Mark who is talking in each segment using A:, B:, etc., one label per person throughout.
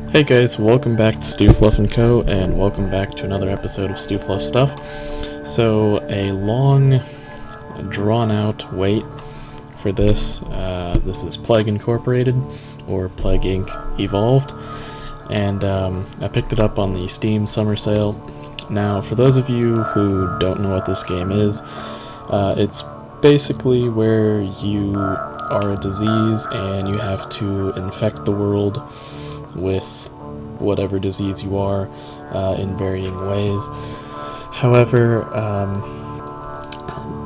A: Hey guys, welcome back to StuFluff & Co. and welcome back to another episode of StuFluff Stuff. So, a long, drawn-out wait for this. This is Plague Incorporated, or Plague Inc. Evolved, and I picked it up on the Steam Summer Sale. Now, for those of you who don't know what this game is, it's basically where you are a disease and you have to infect the world with whatever disease you are in varying ways. However,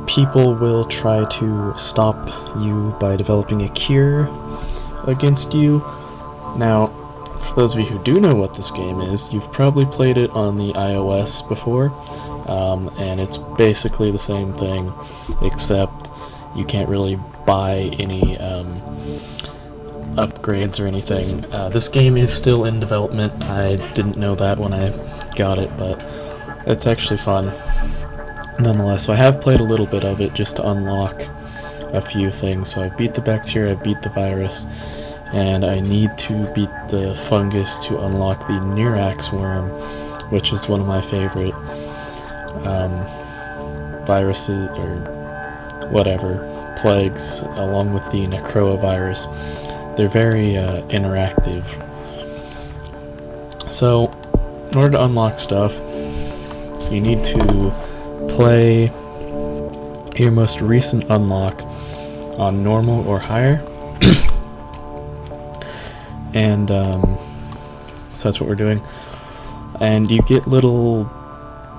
A: people will try to stop you by developing a cure against you. Now, for those of you who do know what this game is, you've probably played it on the iOS before, and it's basically the same thing, except you can't really buy any upgrades or anything. This game is still in development. I didn't know that when I got it, but it's actually fun nonetheless. So I have played a little bit of it just to unlock a few things. So I beat the bacteria, I beat the virus, and I need to beat the fungus to unlock the Neurax worm, which is one of my favorite viruses, or whatever, plagues, along with the necrovirus. They're very interactive. So, in order to unlock stuff, you need to play your most recent unlock on normal or higher. And so that's what we're doing. And you get little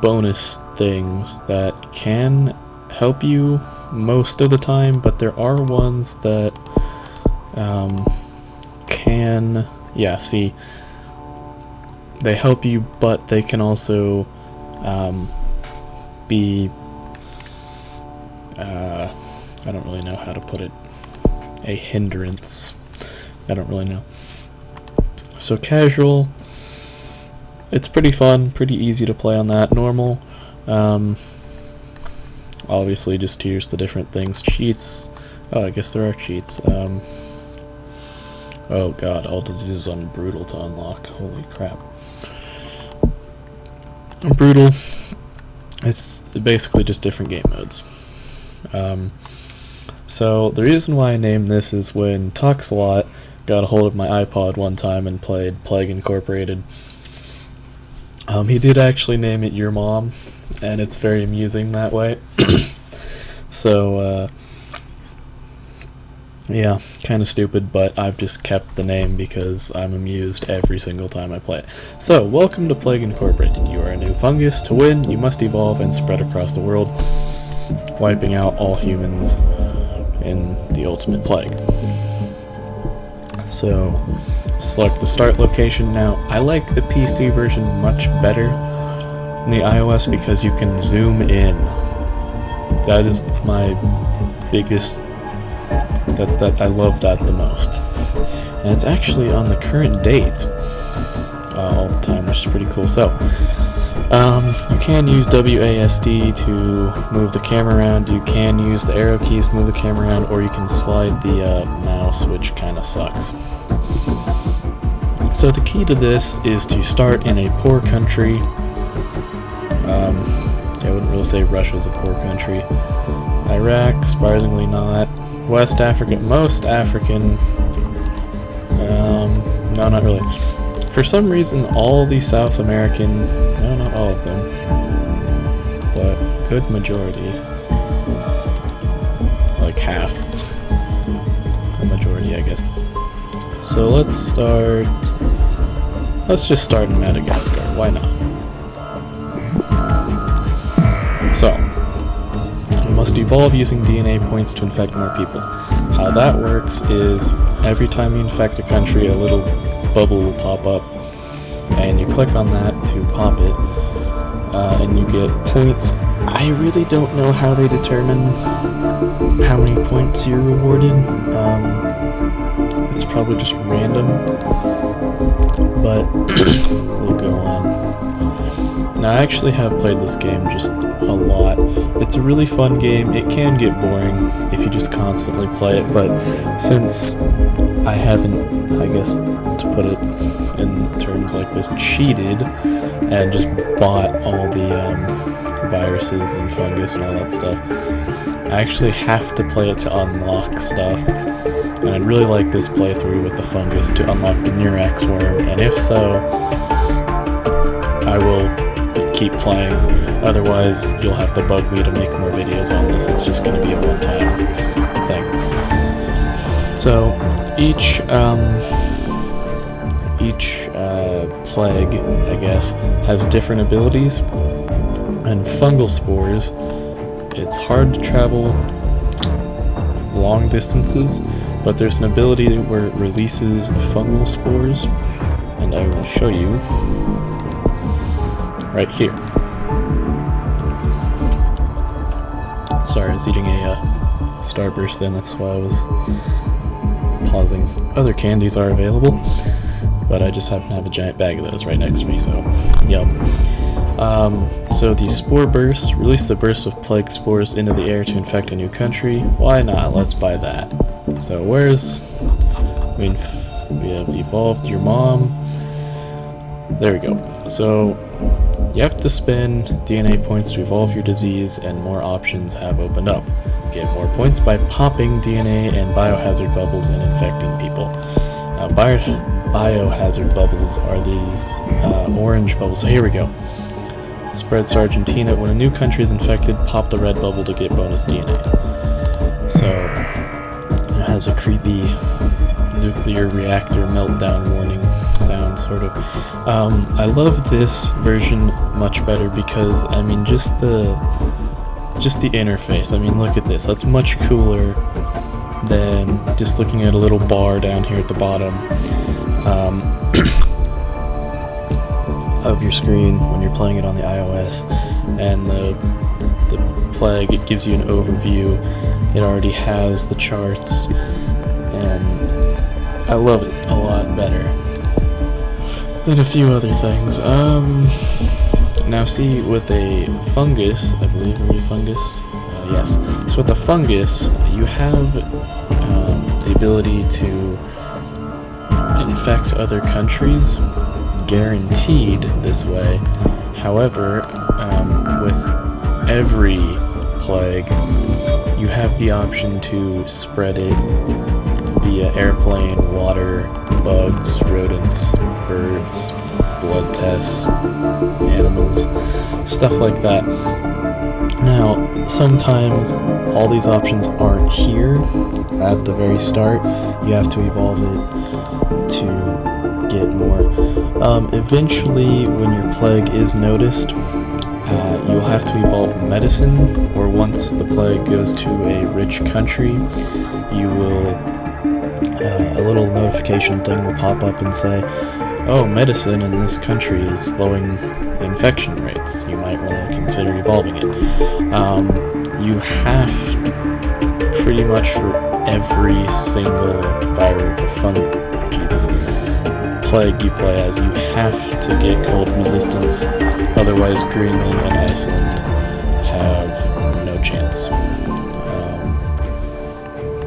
A: bonus things that can help you most of the time, but there are ones that they help you, but they can also be I don't really know how to put it, a hindrance. I don't really know. So casual, it's pretty fun, pretty easy to play on that. Normal, obviously just here's the different things. Cheats, oh, I guess there are cheats. Oh god, all diseases on brutal to unlock. Holy crap. Brutal, it's basically just different game modes. So the reason why I named this is when Toxalot got a hold of my iPod one time and played Plague Incorporated. He did actually name it Your Mom, and it's very amusing that way. So, yeah, kind of stupid, but I've just kept the name because I'm amused every single time I play it. So, welcome to Plague Incorporated. You are a new fungus. To win, you must evolve and spread across the world, wiping out all humans in the ultimate plague. So, select the start location. Now, I like the PC version much better than the iOS because you can zoom in. That is my biggest... That I love that the most. And it's actually on the current date all the time, which is pretty cool. So, you can use WASD to move the camera around, you can use the arrow keys to move the camera around, or you can slide the mouse, which kind of sucks. So the key to this is to start in a poor country. I wouldn't really say Russia's a poor country. Iraq, surprisingly not. West Africa, most African, no, not really. For some reason, all the South American, no, not all of them, but a good majority, like half, a majority, I guess. So let's just start in Madagascar, why not? So, you must evolve using DNA points to infect more people. How that works is every time you infect a country, a little bubble will pop up, and you click on that to pop it, and you get points. I really don't know how they determine how many points you're rewarded. It's probably just random, but we'll go on. Now, I actually have played this game just a lot. It's a really fun game. It can get boring if you just constantly play it, but since I haven't, I guess, to put it in terms like this, cheated and just bought all the viruses and fungus and all that stuff. I actually have to play it to unlock stuff, and I'd really like this playthrough with the fungus to unlock the Murex worm, and if so, I will keep playing. Otherwise, you'll have to bug me to make more videos on this. It's just going to be a one-time thing. So each plague, I guess, has different abilities, and fungal spores, it's hard to travel long distances, but there's an ability where it releases fungal spores, and I will show you right here. Sorry, I was eating a Starburst then, that's why I was pausing. Other candies are available, but I just happen to have a giant bag of those right next to me, so yum. So the spore burst, release the burst of plague spores into the air to infect a new country. Why not? Let's buy that. So we have evolved your mom. There we go. So you have to spend DNA points to evolve your disease, and more options have opened up. Get more points by popping DNA and biohazard bubbles and infecting people. Biohazard bubbles are these orange bubbles. So here we go. Spread to Argentina. When a new country is infected, pop the red bubble to get bonus DNA. So it has a creepy nuclear reactor meltdown warning sound, sort of. I love this version much better because, I mean, just the interface. I mean, look at this. That's much cooler than just looking at a little bar down here at the bottom of your screen when you're playing it on the iOS. And the plague, it gives you an overview. It already has the charts, and I love it a lot better than a few other things. Now see, with a fungus, I believe, are you fungus? Yes. So with the fungus, you have the ability to infect other countries, guaranteed this way. However, with every plague, you have the option to spread it via airplane, water, bugs, rodents, birds, blood tests, animals, stuff like that. Now, sometimes all these options aren't here at the very start. You have to evolve it to get more. Eventually, when your plague is noticed, you'll have to evolve medicine, or once the plague goes to a rich country, you will, a little notification thing will pop up and say, oh, medicine in this country is slowing infection rates. You might want to consider evolving it. You have to, pretty much for every single plague you play as, you have to get cold resistance. Otherwise, Greenland and Iceland have no chance.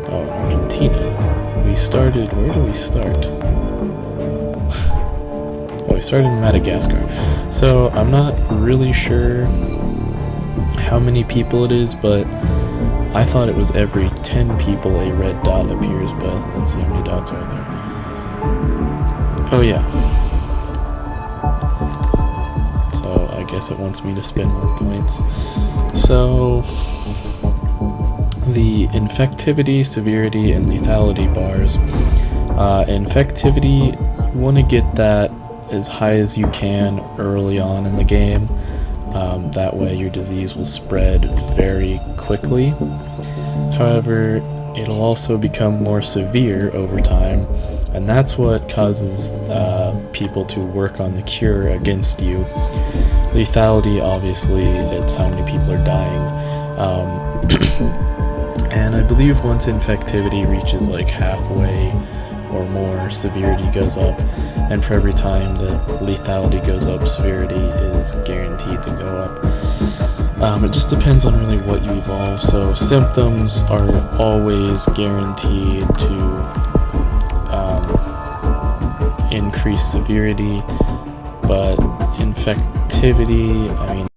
A: Argentina. We started, where do we start? We started in Madagascar. So I'm not really sure how many people it is, but I thought it was every 10 people a red dot appears, but let's see how many dots are there. Oh yeah. So I guess it wants me to spend more points. So the infectivity, severity, and lethality bars. Infectivity, you want to get that as high as you can early on in the game. That way your disease will spread very quickly. However, it'll also become more severe over time, and that's what causes people to work on the cure against you. Lethality, obviously, it's how many people are dying. And I believe once infectivity reaches like halfway or more, severity goes up, and for every time that lethality goes up, severity is guaranteed to go up. It just depends on really what you evolve. So symptoms are always guaranteed to increased severity, but infectivity, I mean,